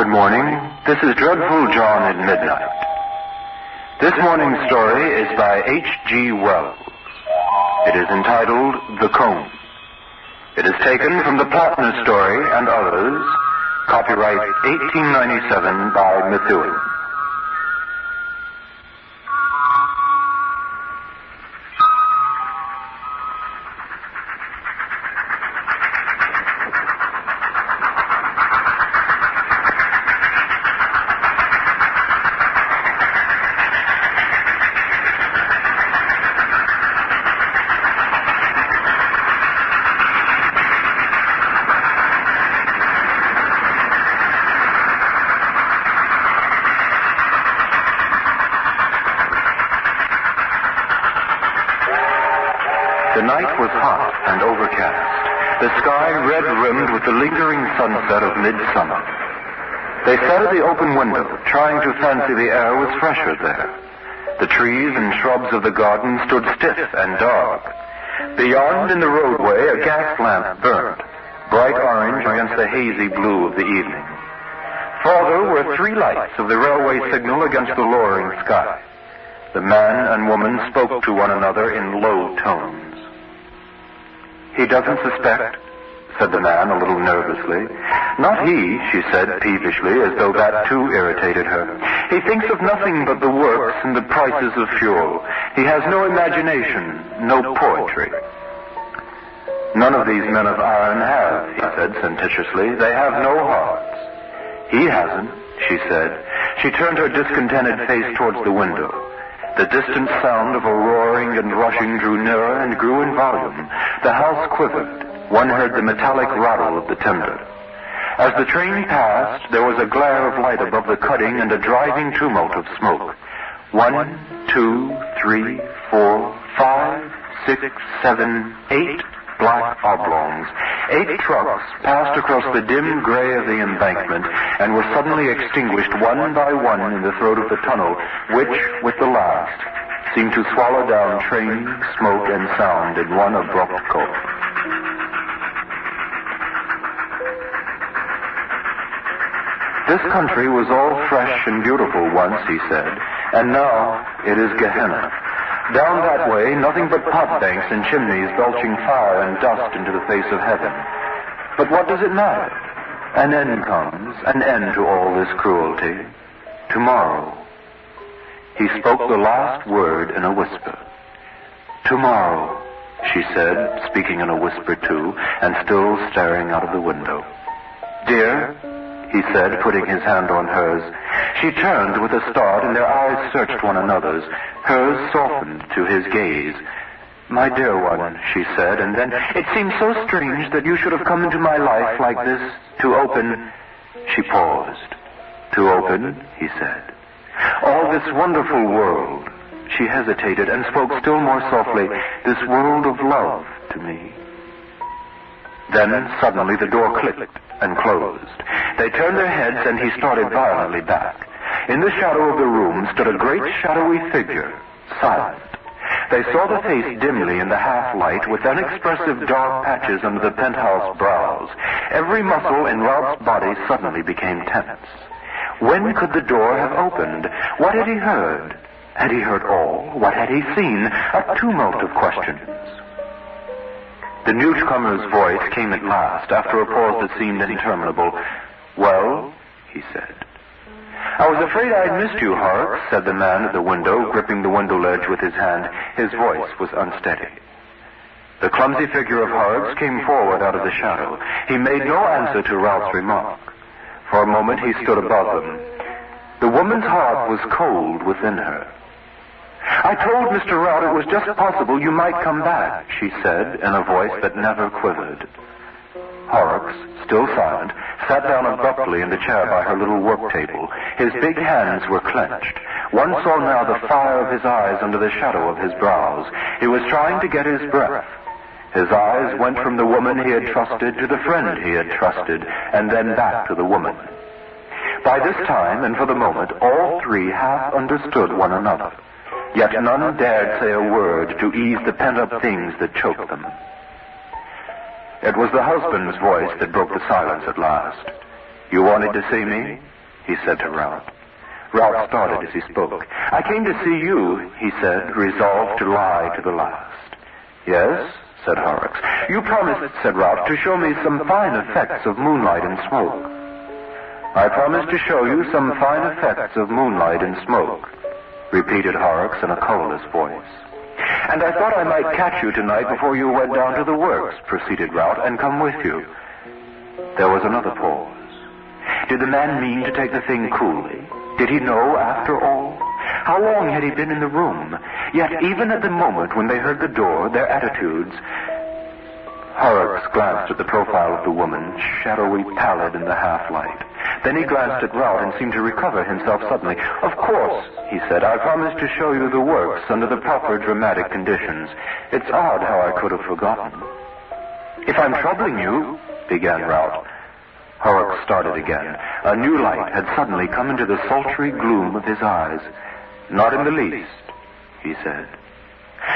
Good morning. This is Dreadful John at Midnight. This morning's story is by H.G. Wells. It is entitled The Comb. It is taken from the Plattner story and others, copyright 1897 by Methuen. The night was hot and overcast, the sky red-rimmed with the lingering sunset of midsummer. They sat at the open window, trying to fancy the air was fresher there. The trees and shrubs of the garden stood stiff and dark. Beyond, in the roadway, a gas lamp burned, bright orange against the hazy blue of the evening. Farther were three lights of the railway signal against the lowering sky. The man and woman spoke to one another in low tones. "He doesn't suspect," said the man a little nervously. "Not he," she said peevishly, as though that too irritated her. "He thinks of nothing but the works and the prices of fuel. He has no imagination, no poetry." "None of these men of iron have," he said sententiously. "They have no hearts." "He hasn't," she said. She turned her discontented face towards the window. The distant sound of a roaring and rushing drew nearer and grew in volume. The house quivered. One heard the metallic rattle of the timber. As the train passed, there was a glare of light above the cutting and a driving tumult of smoke. 1, 2, 3, 4, 5, 6, 7, 8 black oblongs. 8 trucks passed across the dim gray of the embankment and were suddenly extinguished one by one in the throat of the tunnel, which, with the last, seemed to swallow down train, smoke, and sound in one abrupt gulp. "This country was all fresh and beautiful once," he said, "and now it is Gehenna. Down that way, nothing but pot banks and chimneys belching fire and dust into the face of heaven. But what does it matter? An end comes, an end to all this cruelty. Tomorrow." He spoke the last word in a whisper. "Tomorrow," she said, speaking in a whisper too, and still staring out of the window. "Dear," he said, putting his hand on hers. She turned with a start, and their eyes searched one another's. Hers softened to his gaze. "My dear one," she said, and then, "It seems so strange that you should have come into my life like this, to open—" She paused. "To open," he said. "All this wonderful world." She hesitated and spoke still more softly. "This world of love to me." Then, suddenly, the door clicked and closed. They turned their heads, and he started violently back. In the shadow of the room stood a great shadowy figure, silent. They saw the face dimly in the half-light, with unexpressive dark patches under the penthouse brows. Every muscle in Ralph's body suddenly became tense. When could the door have opened? What had he heard? Had he heard all? What had he seen? A tumult of questions. The newcomer's voice came at last, after a pause that seemed interminable. "Well?" he said. "I was afraid I'd missed you, Horrocks," said the man at the window, gripping the window ledge with his hand. His voice was unsteady. The clumsy figure of Horrocks came forward out of the shadow. He made no answer to Ralph's remark. For a moment he stood above them. The woman's heart was cold within her. "I told Mr. Rout it was just possible you might come back," she said in a voice that never quivered. Horrocks, still silent, sat down abruptly in the chair by her little work table. His big hands were clenched. One saw now the fire of his eyes under the shadow of his brows. He was trying to get his breath. His eyes went from the woman he had trusted to the friend he had trusted, and then back to the woman. By this time, and for the moment, all three half understood one another. Yet none dared say a word to ease the pent-up things that choked them. It was the husband's voice that broke the silence at last. "You wanted to see me?" he said to Ralph. Ralph started as he spoke. I came to see you, he said, resolved to lie to the last. Yes, said Horrocks. You promised, said Ralph, to show me some fine effects of moonlight and smoke. I promised to show you some fine effects of moonlight and smoke, repeated Horrocks in a colorless voice. And I thought I might catch you tonight before you went down to the works, proceeded Ralph, and come with you. There was another pause. Did the man mean to take the thing coolly? Did he know, after all? How long had he been in the room? Yet even at the moment when they heard the door, their attitudes... Horrocks glanced at the profile of the woman, shadowy pallid in the half-light. Then he glanced at Ralph and seemed to recover himself suddenly. Of course, he said, I promised to show you the works under the proper dramatic conditions. It's odd how I could have forgotten. If I'm troubling you, began Ralph. Horrocks started again. A new light had suddenly come into the sultry gloom of his eyes. Not in the least, he said.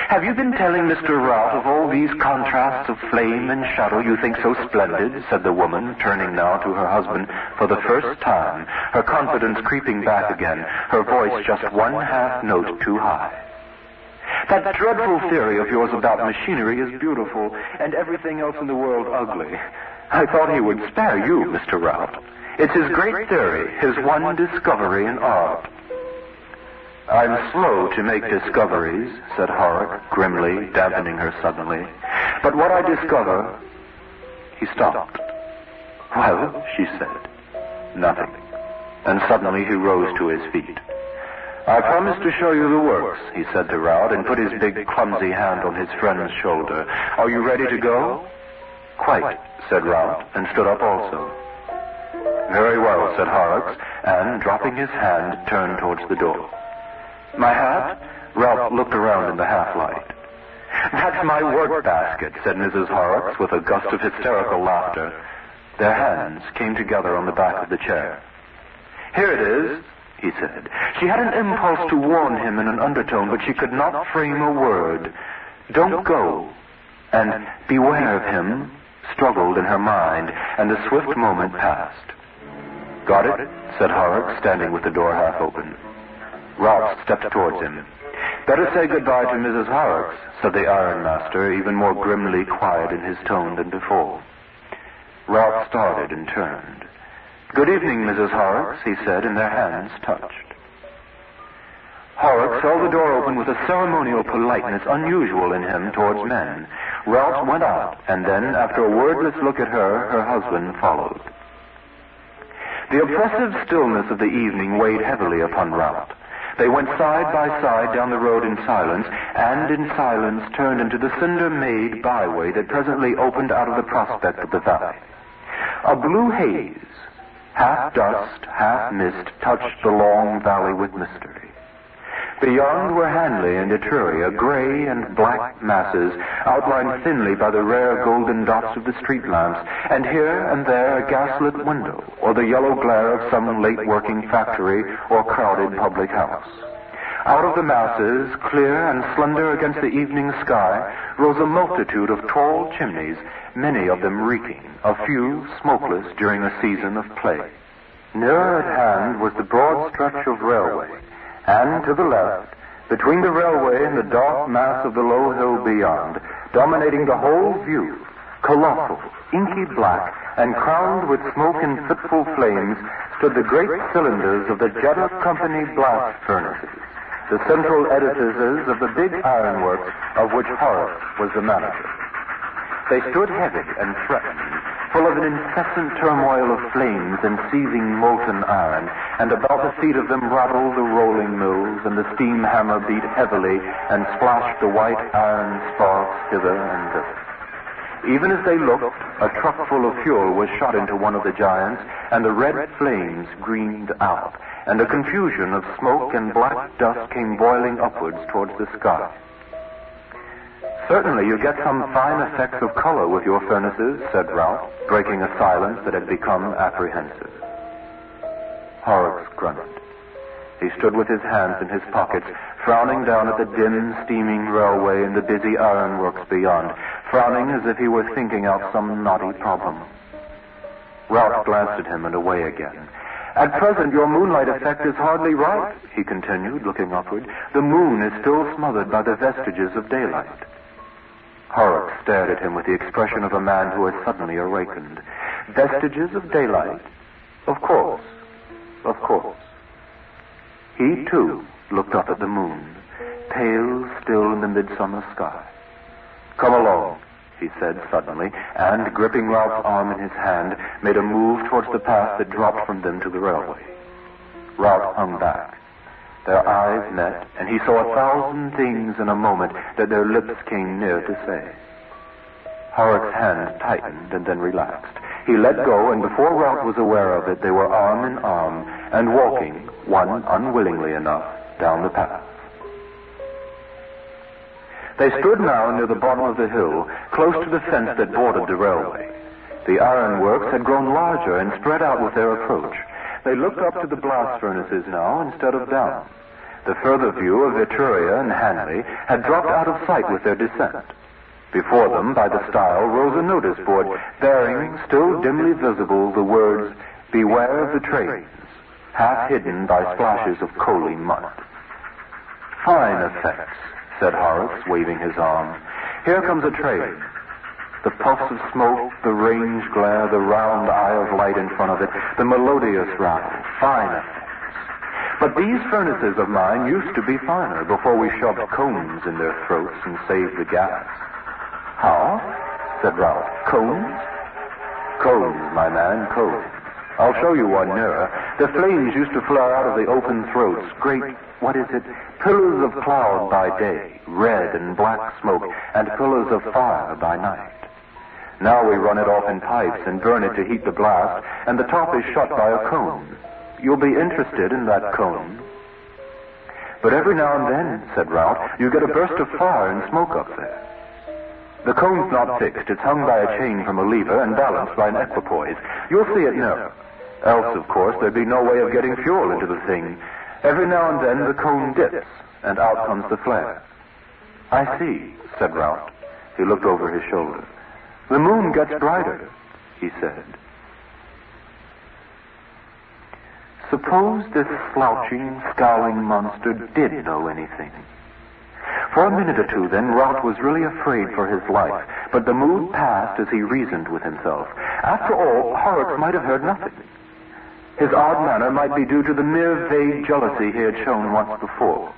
Have you been telling Mr. Ralph of all these contrasts of flame and shadow you think so splendid? Said the woman, turning now to her husband for the first time, her confidence creeping back again, her voice just one half note too high. That dreadful theory of yours about machinery is beautiful, and everything else in the world ugly. I thought he would spare you, Mr. Ralph. It's his great theory, his one discovery in art. I'm slow to make discoveries, said Horrocks, grimly, dampening her suddenly. But what I discover... He stopped. Well, she said. Nothing. And suddenly he rose to his feet. I promised to show you the works, he said to Ralph, and put his big, clumsy hand on his friend's shoulder. Are you ready to go? Quite, said Ralph, and stood up also. Very well, said Horrocks, and, dropping his hand, turned towards the door. My hat? Ralph looked around in the half-light. That's my work basket, said Mrs. Horrocks with a gust of hysterical laughter. Their hands came together on the back of the chair. Here it is, he said. She had an impulse to warn him in an undertone, but she could not frame a word. Don't go, and beware of him, struggled in her mind, and the swift moment passed. Got it? Said Horrocks, standing with the door half open. Ralph stepped towards him. Better say goodbye to Mrs. Horrocks, said the ironmaster, even more grimly quiet in his tone than before. Ralph started and turned. Good evening, Mrs. Horrocks, he said, and their hands touched. Horrocks held the door open with a ceremonial politeness unusual in him towards men. Ralph went out, and then, after a wordless look at her, her husband followed. The oppressive stillness of the evening weighed heavily upon Ralph. They went side by side down the road in silence, and in silence turned into the cinder-made byway that presently opened out of the prospect of the valley. A blue haze, half dust, half mist, touched the long valley with mystery. Beyond were Hanley and Etruria, gray and black masses, outlined thinly by the rare golden dots of the street lamps, and here and there a gaslit window, or the yellow glare of some late-working factory or crowded public house. Out of the masses, clear and slender against the evening sky, rose a multitude of tall chimneys, many of them reeking, a few smokeless during a season of play. Nearer at hand was the broad stretch of railway, and to the left, between the railway and the dark mass of the low hill beyond, dominating the whole view, colossal, inky black, and crowned with smoke and fitful flames, stood the great cylinders of the Jeddah Company blast furnaces, the central edifices of the big ironworks of which Horrocks was the manager. They stood heavy and threatening, full of an incessant turmoil of flames and seething molten iron, and about the feet of them rattled the rolling mills, and the steam hammer beat heavily and splashed the white iron sparks hither and thither. Even as they looked, a truck full of fuel was shot into one of the giants, and the red flames gleamed out, and a confusion of smoke and black dust came boiling upwards towards the sky. Certainly you get some fine effects of color with your furnaces, said Ralph, breaking a silence that had become apprehensive. Horrocks grunted. He stood with his hands in his pockets, frowning down at the dim, steaming railway and the busy ironworks beyond, frowning as if he were thinking out some knotty problem. Ralph glanced at him and away again. At present, your moonlight effect is hardly right, he continued, looking upward. The moon is still smothered by the vestiges of daylight. Horrocks stared at him with the expression of a man who has suddenly awakened. Vestiges of daylight? Of course. Of course. He, too, looked up at the moon, pale still in the midsummer sky. Come along, he said suddenly, and, gripping Ralph's arm in his hand, made a move towards the path that dropped from them to the railway. Ralph hung back. Their eyes met, and he saw 1,000 things in a moment that their lips came near to say. Horrocks' hand tightened and then relaxed. He let go, and before Ralph was aware of it, they were arm in arm and walking, one unwillingly enough, down the path. They stood now near the bottom of the hill, close to the fence that bordered the railway. The ironworks had grown larger and spread out with their approach. They looked up to the blast furnaces now instead of down. The further view of Etruria and Hanley had dropped out of sight with their descent. Before them, by the stile, rose a notice board bearing, still dimly visible, the words, "Beware of the trains," half hidden by splashes of coaly mud. Fine effects, said Horrocks, waving his arm. Here comes a train. The puffs of smoke, the range glare, the round eye of light in front of it, the melodious rattle. Fine effects. But these furnaces of mine used to be finer before we shoved cones in their throats and saved the gas. How? Said Ralph. Cones? Cones, my man, cones. I'll show you one nearer. The flames used to flare out of the open throats, great, pillars of cloud by day, red and black smoke, and pillars of fire by night. Now we run it off in pipes and burn it to heat the blast, and the top is shut by a cone. You'll be interested in that cone. But every now and then, said Ralph, you get a burst of fire and smoke up there. The cone's not fixed. It's hung by a chain from a lever and balanced by an equipoise. You'll see it nearer. Else, of course, there'd be no way of getting fuel into the thing. Every now and then the cone dips, and out comes the flare. I see, said Ralph. He looked over his shoulder. The moon gets brighter, he said. Suppose this slouching, scowling monster did know anything. For a minute or two, then, Ralph was really afraid for his life, but the mood passed as he reasoned with himself. After all, Horrocks might have heard nothing. His odd manner might be due to the mere vague jealousy he had shown once before.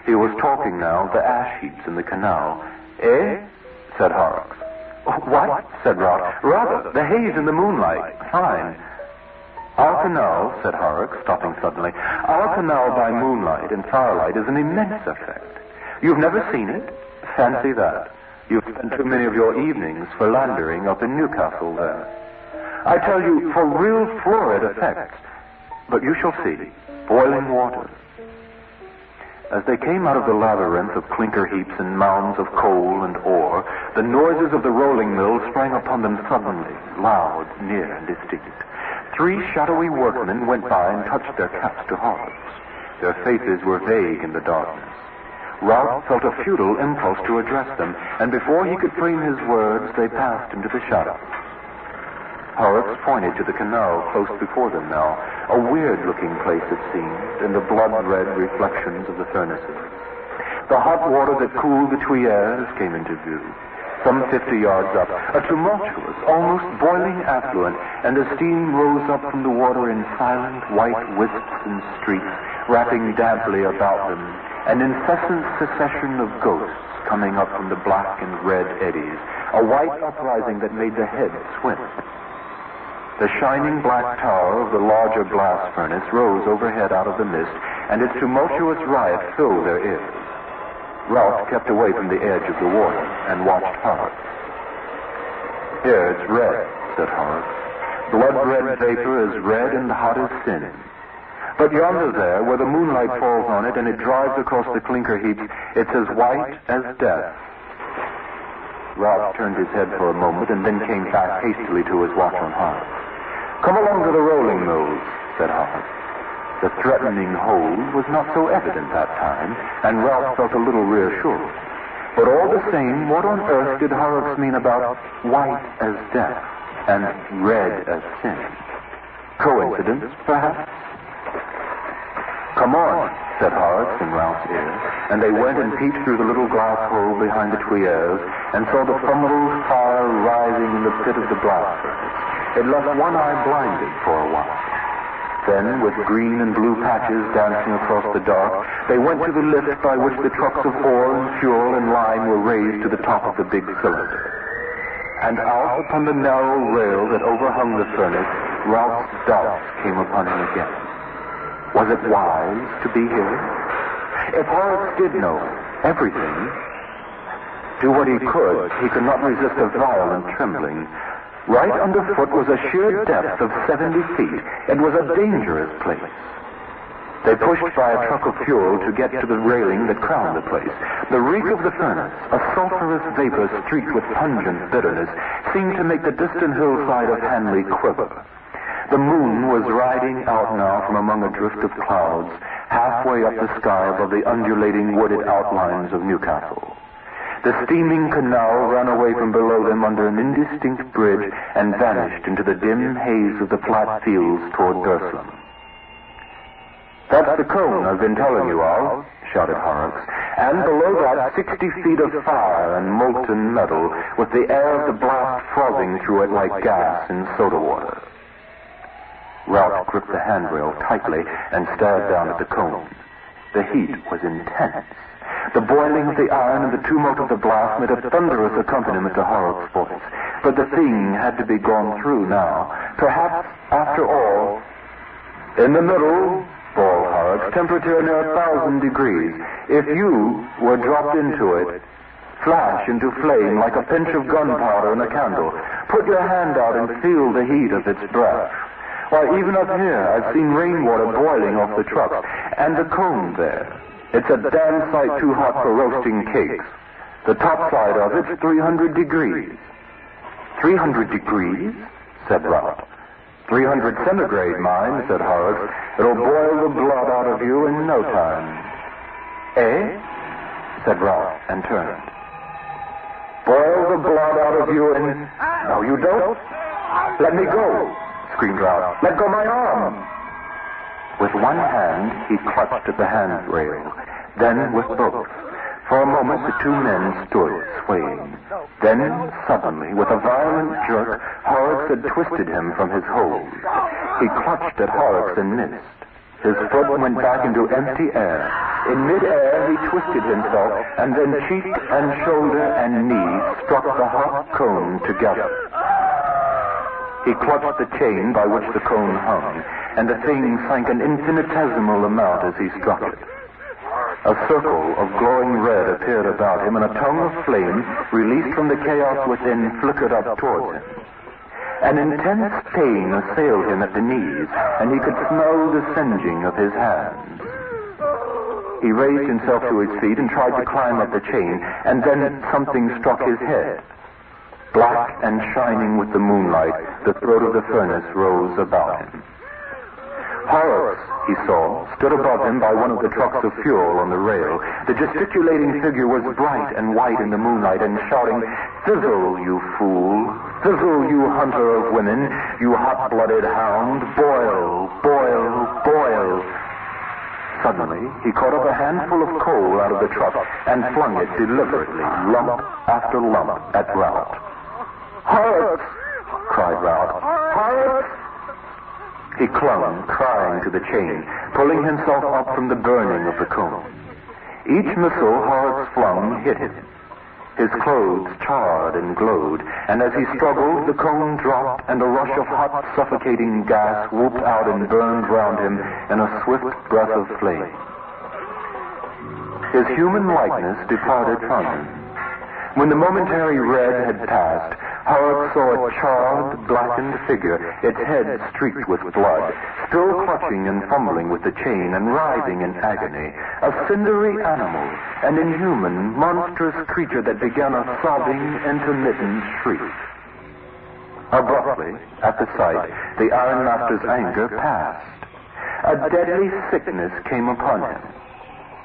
He was talking now of the ash heaps in the canal. Eh? Said Horrocks. What? Said Ralph. Rather, the haze in the moonlight. Fine. Our canal, said Horrocks, stopping suddenly, our canal by moonlight and firelight is an immense effect. You've never seen it? Fancy that. You've spent too many of your evenings philandering up in Newcastle there. I tell you, for real florid effects. But you shall see. Boiling water. As they came out of the labyrinth of clinker heaps and mounds of coal and ore, the noises of the rolling mill sprang upon them suddenly, loud, near, and distinct. 3 shadowy workmen went by and touched their caps to Horrocks. Their faces were vague in the darkness. Ralph felt a futile impulse to address them, and before he could frame his words, they passed into the shadows. Horrocks pointed to the canal close before them now, a weird-looking place it seemed, in the blood-red reflections of the furnaces. The hot water that cooled the tuyeres came into view. Some 50 yards up, a tumultuous, almost boiling affluent, and the steam rose up from the water in silent white wisps and streaks, wrapping damply about them, an incessant succession of ghosts coming up from the black and red eddies, a white uprising that made the head swim. The shining black tower of the larger blast furnace rose overhead out of the mist, and its tumultuous riot filled their ears. Ralph kept away from the edge of the water and watched Horrocks. Here, it's red, said Horrocks. Blood-red vapor as red and hot as sin. But yonder there, where the moonlight falls on it and it drives across the clinker heaps, it's as white as death. Ralph turned his head for a moment and then came back hastily to his watch on Horrocks. Come along to the rolling mills, said Horrocks. The threatening hold was not so evident that time, and Ralph felt a little reassured. But all the same, what on earth did Horrocks mean about white as death and red as sin? Coincidence, perhaps? Come on, said Horrocks in Ralph's ear, and they went and peeped through the little glass hole behind the tuyeres and saw the fumbled fire rising in the pit of the blast furnace. It left one eye blinded for a while. Then, with green and blue patches dancing across the dark, they went to the lift by which the trucks of ore and fuel and lime were raised to the top of the big cylinder. And out upon the narrow rail that overhung the furnace, Ralph's doubts came upon him again. Was it wise to be here? If Horrocks did know everything, do what he could not resist a violent trembling. Right underfoot was a sheer depth of 70 feet. It was a dangerous place. They pushed by a truck of fuel to get to the railing that crowned the place. The reek of the furnace, a sulphurous vapor streaked with pungent bitterness, seemed to make the distant hillside of Hanley quiver. The moon was riding out now from among a drift of clouds, halfway up the sky above the undulating wooded outlines of Newcastle. The steaming canal ran away from below them under an indistinct bridge and vanished into the dim haze of the flat fields toward Durslem. That's the cone I've been telling you of, shouted Horrocks, and below that 60 feet of fire and molten metal, with the air of the blast frothing through it like gas in soda water. Ralph gripped the handrail tightly and stared down at the cone. The heat was intense. The boiling of the iron and the tumult of the blast made a thunderous accompaniment to Horrocks' voice. But the thing had to be gone through now. Perhaps, after all... In the middle, bawled Horrocks, temperature near 1,000 degrees. If you were dropped into it, flash into flame like a pinch of gunpowder in a candle. Put your hand out and feel the heat of its breath. Why, even up here, I've seen rainwater boiling off the trucks. And the cone there. It's a damn sight too hot for roasting cakes. The top side of it's 300 degrees. 300 degrees? Said Ralph. 300 centigrade, mind, said Horrocks. It'll boil the blood out of you in no time. Eh? Said Ralph, and turned. Boil the blood out of you in... No, you don't. Let me go, screamed Ralph. Let go my arm. With one hand, he clutched at the handrail. Then with both. For a moment, the two men stood, swaying. Then, suddenly, with a violent jerk, Horrocks had twisted him from his hold. He clutched at Horrocks and missed. His foot went back into empty air. In mid-air, he twisted himself, and then cheek and shoulder and knee struck the hot cone together. He clutched the chain by which the cone hung, and the thing sank an infinitesimal amount as he struck it. A circle of glowing red appeared about him, and a tongue of flame, released from the chaos within, flickered up towards him. An intense pain assailed him at the knees, and he could smell the singeing of his hands. He raised himself to his feet and tried to climb up the chain, and then something struck his head. Black and shining with the moonlight, the throat of the furnace rose about him. Horrocks, he saw, stood above him by one of the trucks of fuel on the rail. The gesticulating figure was bright and white in the moonlight and shouting, "Fizzle, you fool! Fizzle, you hunter of women! You hot-blooded hound! Boil! Boil! Boil!" Suddenly, he caught up a handful of coal out of the truck and flung it deliberately, lump after lump, at Ralph. "Horrocks!" cried Ralph. "Horrocks!" He clung, crying, to the chain, pulling himself up from the burning of the cone. Each missile Horrocks flung hit him. His clothes charred and glowed, and as he struggled, the cone dropped, and a rush of hot, suffocating gas whooped out and burned round him in a swift breath of flame. His human likeness departed from him. When the momentary red had passed, Horrocks saw a charred, blackened figure, its head streaked with blood, still clutching and fumbling with the chain and writhing in agony. A cindery animal, an inhuman, monstrous creature that began a sobbing, intermittent shriek. Abruptly, at the sight, the ironmaster's anger passed. A deadly sickness came upon him.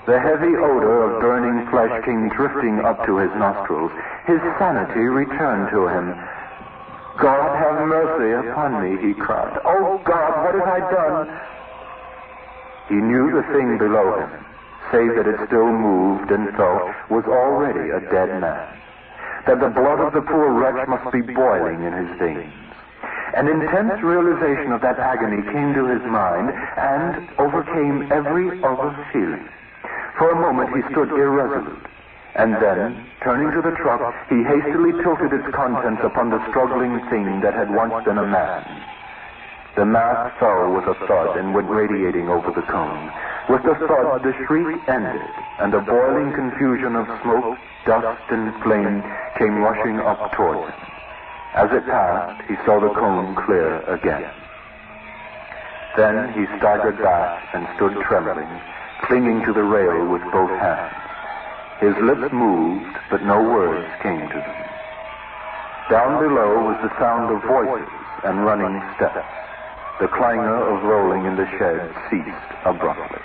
The heavy odor of burning flesh came drifting up to his nostrils. His sanity returned to him. "God have mercy upon me, he cried. Oh, God, what have I done? He knew the thing below him, save that it still moved and felt, was already a dead man. That the blood of the poor wretch must be boiling in his veins. An intense realization of that agony came to his mind and overcame every other feeling. For a moment he stood irresolute, and then, turning to the truck, he hastily tilted its contents upon the struggling thing that had once been a man. The mass fell with a thud and went radiating over the cone. With the thud, the shriek ended, and a boiling confusion of smoke, dust, and flame came rushing up towards him. As it passed, he saw the cone clear again. Then he staggered back and stood trembling, clinging to the rail with both hands. His lips moved, but no words came to them. Down below was the sound of voices and running steps. The clangor of rolling in the shed ceased abruptly.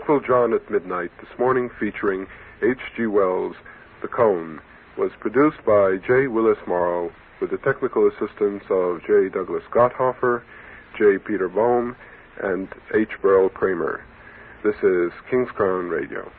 Dreadful John at Midnight, this morning featuring H.G. Wells' The Cone, was produced by J. Willis Morrow with the technical assistance of J. Douglas Gotthoffer, J. Peter Boehm, and H. Burl Kramer. This is King's Crown Radio.